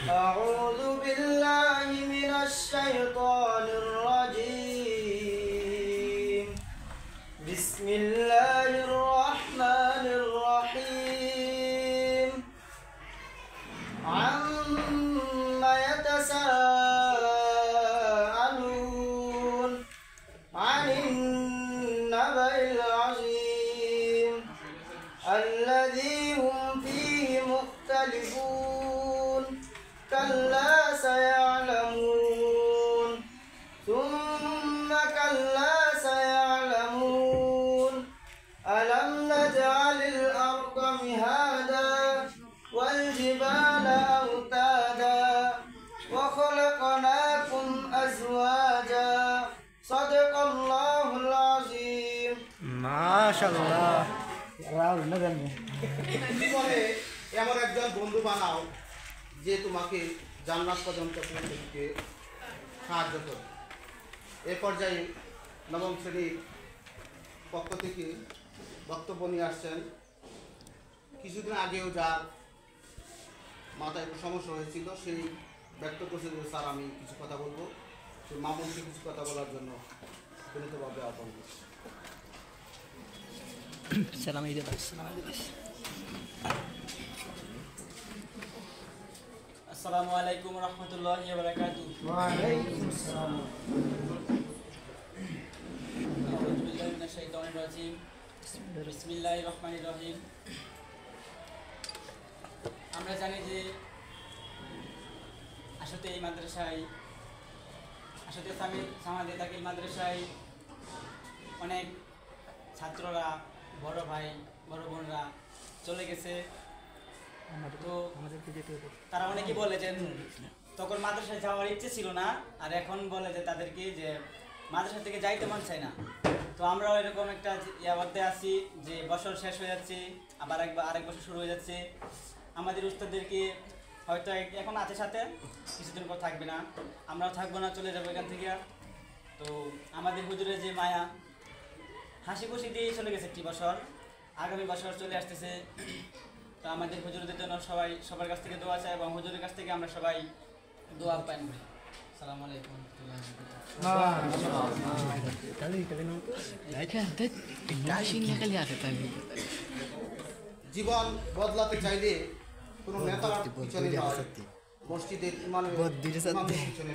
أعوذ بالله من الشيطان الرجيم بسم الله الرحمن الرحيم عما يتساءلون عن النبأ العظيم الذي هم فيه مختلفون كلا سيعلمون ثم كلا سيعلمون ألم نجعل الأرض مهادا والجبال أوتادا وخلقناكم أزواجا صدق الله العظيم ما شاء الله জীবনে এমন একজন বন্ধু বানাও যে তোমাকে জান্নাত পর্যন্ত পৌঁছে দিতে সাহায্য করবে। এ পর্যায়ে নবম শ্রেণীর পক্ষ থেকে বক্তব্য নিয়ে আসছেন কিছুদিন আগেও যার মাথায় একটু সমস্যা হয়েছিল সেই ব্যক্ত করছে যে স্যার আমি কিছু কথা বলবো, সেই মামুনকে কিছু কথা বলার জন্য বিনীতভাবে আহ্বান করছি। আসসালামু আলাইকুম রহমতুল্লাহি ওয়া বারাকাতুহু। ওয়া আলাইকুম আসসালাম। আউযু বিল্লাহি মিনাশ শাইতানির রাজীম। বিসমিল্লাহির রহমানির রহিম। আমরা জানি যে আসলে এই মাদ্রাসায় সামাদে তাকিল মাদ্রাসায় অনেক ছাত্ররা, বড় ভাই বড় বোনরা চলে গেছে। তো তারা অনেকে বলে যে তখন মাদ্রাসায় যাওয়ার ইচ্ছে ছিল না, আর এখন বলে যে তাদেরকে যে মাদ্রাসা থেকে যাইতে মন চায় না। তো আমরাও এরকম একটা ইয়াবদ্ধে আছি যে বছর শেষ হয়ে যাচ্ছে, আবার আরেক বছর শুরু হয়ে যাচ্ছে। আমাদের উস্তাদদেরকে হয়তো এখন আছে সাথে, কিছুদিন পর থাকবে না, আমরাও থাকবো না, চলে যাবো এখান থেকে। তো আমাদের হুজুরের যে মায়া, হাসি খুশি দিয়ে চলে গেছে একটি বছর, আগামী বছর চলে আসতেছে। তো আমাদের হুজুরদের জন্য সবার কাছ থেকে দোয়া চাই এবং হুজুরের কাছ থেকে আমরা সবাই দোয়া আপ্যায়ন করি। আসসালামু আলাইকুম জীবন বদলাতে চাইলে কোনো নেতার পিছনে নয়, মসজিদের ইমামের পিছনে